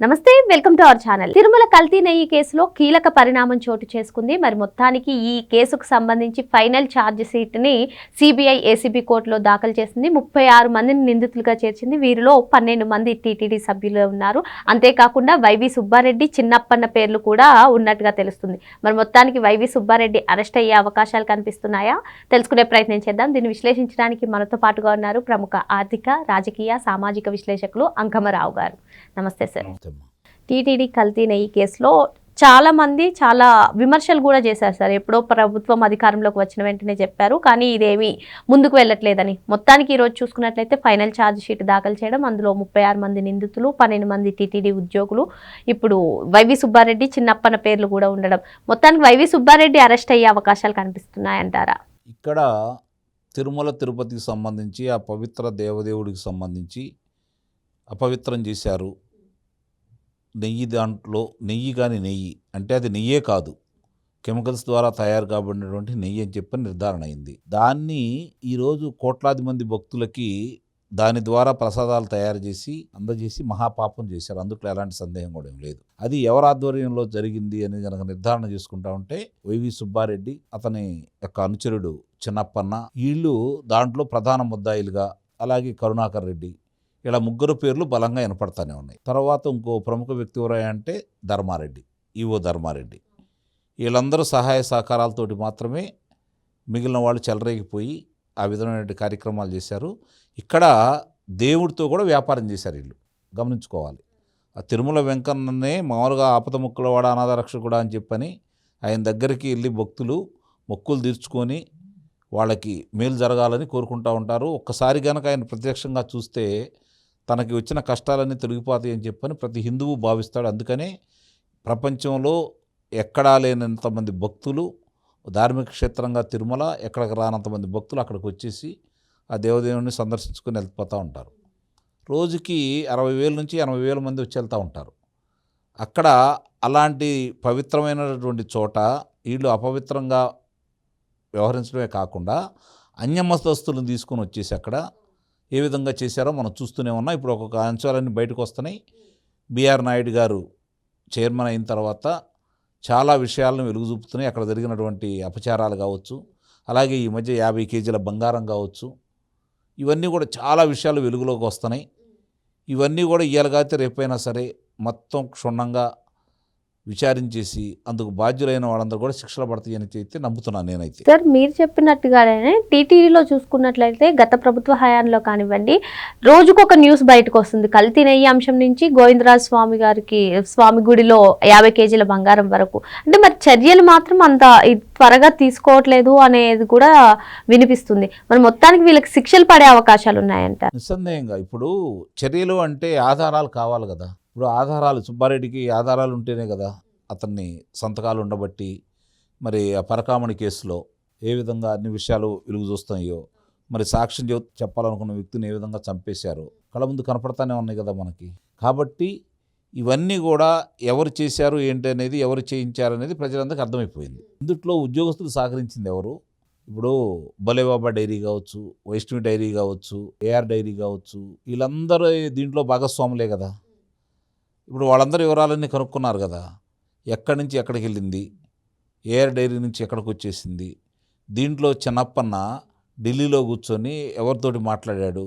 నమస్తే, welcome to our channel. Tirumala కల్తీ నెయ్యి కేసులో కీలక పరిణామం చోటు చేసుకుంది. మరి మొత్తానికి ఈ కేసుకు సంబంధించి ఫైనల్ ఛార్జ్ షీట్ ని సిబిఐ ఏసీబీ కోర్టులో దాఖలు చేసింది. 36 మందిని నిందితులుగా చేర్చింది. వీరిలో 12 మంది టీటీడీ సభ్యులు ఉన్నారు. అంతేకాకుండా వైవి సుబ్బారెడ్డి, చిన్నప్పన్న పేర్లు కూడా ఉన్నట్టుగా తెలుస్తుంది. మరి మొత్తానికి వైవి సుబ్బారెడ్డి అరెస్ట్ అయ్యే అవకాశాలు కనిపిస్తున్నాయా? తెలుసుకునే ప్రయత్నం చేద్దాం. దీన్ని విశ్లేషించడానికి మనతో పాటుగా ఉన్నారు ప్రముఖ ఆర్థిక, రాజకీయ, సామాజిక విశ్లేషకులు అంకమరావు గారు. నమస్తే సార్. టీటీడీ కల్తీ నెయ్యి కేసులో చాలా మంది చాలా విమర్శలు కూడా చేశారు సార్. ఎప్పుడో ప్రభుత్వం అధికారంలోకి వచ్చిన వెంటనే చెప్పారు, కానీ ఇదేమీ ముందుకు వెళ్ళట్లేదని. మొత్తానికి ఈరోజు చూసుకున్నట్లయితే ఫైనల్ ఛార్జ్ షీట్ దాఖలు చేయడం, అందులో 36 మంది నిందితులు, 12 మంది టీటీడీ ఉద్యోగులు, ఇప్పుడు వైవి సుబ్బారెడ్డి, చిన్నప్పన పేర్లు కూడా ఉండడం. మొత్తానికి వైవి సుబ్బారెడ్డి అరెస్ట్ అయ్యే అవకాశాలు కనిపిస్తున్నాయంటారా? ఇక్కడ తిరుమల తిరుపతికి సంబంధించి ఆ పవిత్ర దేవదేవుడికి సంబంధించి అపవిత్రం చేశారు. నెయ్యి, దాంట్లో నెయ్యి కానీ నెయ్యి అంటే అది నెయ్యే కాదు, కెమికల్స్ ద్వారా తయారు కాబడినటువంటి నెయ్యి అని చెప్పి నిర్ధారణ అయింది. దాన్ని ఈరోజు కోట్లాది మంది భక్తులకి దాని ద్వారా ప్రసాదాలు తయారు చేసి అందజేసి మహాపాపం చేశారు. అందుట్లో ఎలాంటి సందేహం కూడా ఏం లేదు. అది ఎవరి ఆధ్వర్యంలో జరిగింది అని కనుక నిర్ధారణ చేసుకుంటా ఉంటే వైవి సుబ్బారెడ్డి, అతని యొక్క అనుచరుడు చిన్నప్పన్న, వీళ్ళు దాంట్లో ప్రధాన ముద్దాయిలుగా, అలాగే కరుణాకర్ రెడ్డి, ఇలా ముగ్గురు పేర్లు బలంగా వినపడతానే ఉన్నాయి. తర్వాత ఇంకో ప్రముఖ వ్యక్తి ఎవరంటే ధర్మారెడ్డి, ఈవో ధర్మారెడ్డి. వీళ్ళందరూ సహాయ సహకారాలతోటి మాత్రమే మిగిలిన వాళ్ళు చెలరేగిపోయి ఆ విధమైన కార్యక్రమాలు చేశారు. ఇక్కడ దేవుడితో కూడా వ్యాపారం చేశారు వీళ్ళు, గమనించుకోవాలి. ఆ తిరుమల వెంకన్ననే మామూలుగా ఆపద ముక్కులవాడ అనాథ రక్షకుడా అని చెప్పని ఆయన దగ్గరికి వెళ్ళి భక్తులు మొక్కులు తీర్చుకొని వాళ్ళకి మేలు జరగాలని కోరుకుంటూ ఉంటారు. ఒక్కసారి కనుక ఆయన ప్రత్యక్షంగా చూస్తే తనకి వచ్చిన కష్టాలన్నీ తొలగిపోతాయి అని చెప్పని ప్రతి హిందువు భావిస్తాడు. అందుకనే ప్రపంచంలో ఎక్కడా లేనంతమంది భక్తులు, ధార్మిక క్షేత్రంగా తిరుమల, ఎక్కడికి రానంతమంది భక్తులు అక్కడికి వచ్చేసి ఆ దేవదేవుని సందర్శించుకొని వెళ్ళిపోతూ ఉంటారు. రోజుకి 60,000 నుంచి 80,000 మంది వచ్చి వెళ్తూ ఉంటారు. అక్కడ అలాంటి పవిత్రమైనటువంటి చోట వీళ్ళు అపవిత్రంగా వ్యవహరించడమే కాకుండా అన్యమతస్థులను తీసుకొని వచ్చేసి అక్కడ ఏ విధంగా చేశారో మనం చూస్తూనే ఉన్నాం. ఇప్పుడు ఒక్కొక్క అంశాలన్నీ బయటకు వస్తున్నాయి. బిఆర్ నాయుడు గారు చైర్మన్ అయిన తర్వాత చాలా విషయాలను వెలుగు చూపుతున్నాయి. అక్కడ జరిగినటువంటి అపచారాలు కావచ్చు, అలాగే ఈ మధ్య 50 కేజీల బంగారం కావచ్చు, ఇవన్నీ కూడా చాలా విషయాలు వెలుగులోకి వస్తున్నాయి. ఇవన్నీ కూడా ఇవాళ కాకపోతే రేపైనా సరే మొత్తం క్షుణ్ణంగా విచారించేసి అందుకు బాధ్యులైన వాళ్ళందరూ కూడా శిక్షలు పడతాయి అని అయితే నమ్ముతున్నాను నేనైతే. సార్, మీరు చెప్పినట్టుగానే టీటీడీలో చూసుకున్నట్లయితే గత ప్రభుత్వ హయాంలో కానివ్వండి, రోజుకొక న్యూస్ బయటకు వస్తుంది. కల్తీ నెయ్యి అంశం నుంచి గోవిందరాజ స్వామి గారికి స్వామి గుడిలో 50 కేజీల బంగారం వరకు. అంటే మరి చర్యలు మాత్రం అంత త్వరగా తీసుకోవట్లేదు అనేది కూడా వినిపిస్తుంది. మరి మొత్తానికి వీళ్ళకి శిక్షలు పడే అవకాశాలు ఉన్నాయంట. నిస్సందేహంగా ఇప్పుడు చర్యలు అంటే ఆధారాలు కావాలి కదా. ఇప్పుడు ఆధారాలు, సుబ్బారెడ్డికి ఆధారాలు ఉంటేనే కదా అతన్ని సంతకాలు ఉండబట్టి మరి ఆ పరకామణి కేసులో ఏ విధంగా అన్ని విషయాలు వెలుగు చూస్తాయో, మరి సాక్ష్యం చెప్పాలనుకున్న వ్యక్తిని ఏ విధంగా చంపేశారో కళ్ళ ముందు కనపడతానే ఉన్నాయి కదా మనకి. కాబట్టి ఇవన్నీ కూడా ఎవరు చేశారు ఏంటి అనేది, ఎవరు చేయించారు అనేది ప్రజలందరికీ అర్థమైపోయింది. ఇందుట్లో ఉద్యోగస్తులు సహకరించింది ఎవరు? ఇప్పుడు బలేబాబా డైరీ కావచ్చు, వైష్ణవి డైరీ కావచ్చు, ఏఆర్ డైరీ కావచ్చు, వీళ్ళందరూ దీంట్లో భాగస్వాములే కదా. ఇప్పుడు వాళ్ళందరూ వివరాలన్నీ కనుక్కున్నారు కదా. ఎక్కడి నుంచి ఎక్కడికి వెళ్ళింది, ఏఆర్ డైరీ నుంచి ఎక్కడికి వచ్చేసింది, దీంట్లో చిన్నప్పన్న ఢిల్లీలో కూర్చొని ఎవరితోటి మాట్లాడాడు,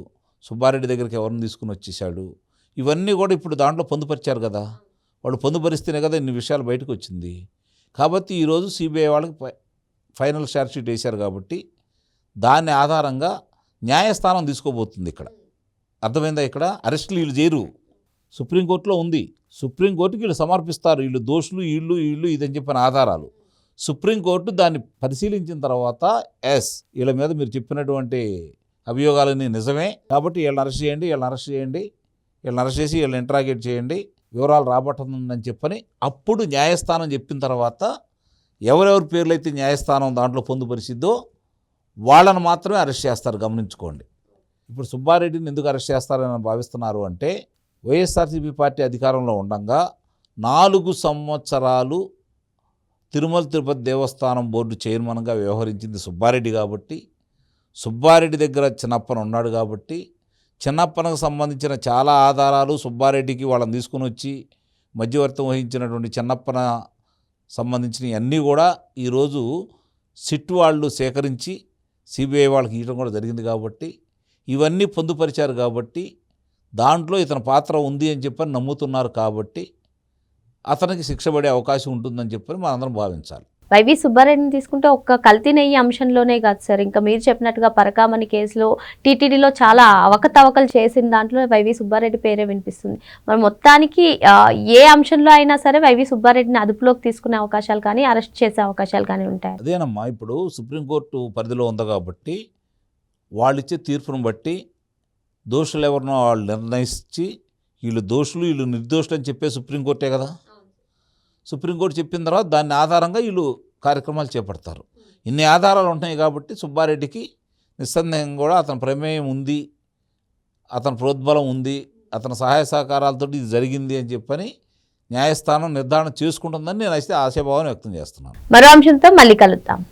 సుబ్బారెడ్డి దగ్గరికి ఎవరిని తీసుకుని వచ్చేసాడు, ఇవన్నీ కూడా ఇప్పుడు దాంట్లో పొందుపరిచారు కదా. వాళ్ళు పొందుపరిస్తేనే కదా ఇన్ని విషయాలు బయటకు వచ్చింది. కాబట్టి ఈరోజు సిబిఐ వాళ్ళకి ఫైనల్ ఛార్జ్ షీట్ వేశారు కాబట్టి దాని ఆధారంగా న్యాయస్థానం తీసుకోబోతుంది. ఇక్కడ అర్థమైందా? ఇక్కడ అరెస్టులు వీళ్ళు చేయరు, సుప్రీంకోర్టులో ఉంది. సుప్రీంకోర్టుకి వీళ్ళు సమర్పిస్తారు, వీళ్ళు దోషులు, వీళ్ళు ఇదని చెప్పిన ఆధారాలు. సుప్రీంకోర్టు దాన్ని పరిశీలించిన తర్వాత వీళ్ళ మీద మీరు చెప్పినటువంటి అభియోగాలన్నీ నిజమే కాబట్టి వీళ్ళని అరెస్ట్ చేయండి, వీళ్ళని అరెస్ట్ చేసి వీళ్ళని ఇంట్రాగేట్ చేయండి, వివరాలు రాబట్టనుందని చెప్పని అప్పుడు న్యాయస్థానం చెప్పిన తర్వాత ఎవరెవరి పేర్లైతే న్యాయస్థానం దాంట్లో పొందుపరిచిద్దో వాళ్ళని మాత్రమే అరెస్ట్ చేస్తారు. గమనించుకోండి. ఇప్పుడు సుబ్బారెడ్డిని ఎందుకు అరెస్ట్ చేస్తారని భావిస్తున్నారు అంటే, వైఎస్ఆర్సీపీ పార్టీ అధికారంలో ఉండగా 4 సంవత్సరాలు తిరుమల తిరుపతి దేవస్థానం బోర్డు చైర్మన్గా వ్యవహరించింది సుబ్బారెడ్డి కాబట్టి, సుబ్బారెడ్డి దగ్గర చిన్నప్పన ఉన్నాడు కాబట్టి, చిన్నప్పనకు సంబంధించిన చాలా ఆధారాలు సుబ్బారెడ్డికి వాళ్ళని తీసుకుని వచ్చి మధ్యవర్తం వహించినటువంటి చెన్నప్పన సంబంధించిన అన్నీ కూడా ఈరోజు సిట్ వాళ్ళు సేకరించి సిబిఐ వాళ్ళకి ఇవ్వడం కూడా జరిగింది కాబట్టి ఇవన్నీ పొందుపరిచారు కాబట్టి దాంట్లో ఇతని పాత్ర ఉంది అని చెప్పని నమ్ముతున్నారు కాబట్టి అతనికి శిక్ష పడే అవకాశం ఉంటుందని చెప్పని మనందరం భావించాలి. వైవి సుబ్బారెడ్డిని తీసుకుంటే ఒక్క కల్తీ నెయ్యి అంశంలోనే కాదు సార్, ఇంకా మీరు చెప్పినట్టుగా పరకామణి కేసులో టీటీడీలో చాలా అవకతవకలు చేసిన దాంట్లో వైవి సుబ్బారెడ్డి పేరే వినిపిస్తుంది. మరి మొత్తానికి ఏ అంశంలో అయినా సరే వైవి సుబ్బారెడ్డిని అదుపులోకి తీసుకునే అవకాశాలు కానీ అరెస్ట్ చేసే అవకాశాలు కానీ ఉంటాయి. అదేనమ్మా, ఇప్పుడు సుప్రీంకోర్టు పరిధిలో ఉంది కాబట్టి వాళ్ళు ఇచ్చే తీర్పును బట్టి దోషులు ఎవరినో వాళ్ళు నిర్ణయించి వీళ్ళు దోషులు వీళ్ళు నిర్దోషులు అని చెప్పే సుప్రీంకోర్టే కదా. సుప్రీంకోర్టు చెప్పిన తర్వాత దాని ఆధారంగా వీళ్ళు కార్యక్రమాలు చేపడతారు. ఇన్ని ఆధారాలు ఉంటాయి కాబట్టి సుబ్బారెడ్డికి నిస్సందేహంగా కూడా అతని ప్రమేయం ఉంది, అతని ప్రోద్బలం ఉంది, అతని సహాయ సహకారాలతో ఇది జరిగింది అని చెప్పని న్యాయస్థానం నిర్ధారణ చేసుకుంటుందని నేను అయితే ఆశాభావాన్ని వ్యక్తం చేస్తున్నాను. మరో అంశంతో మళ్ళీ కలుద్దాం.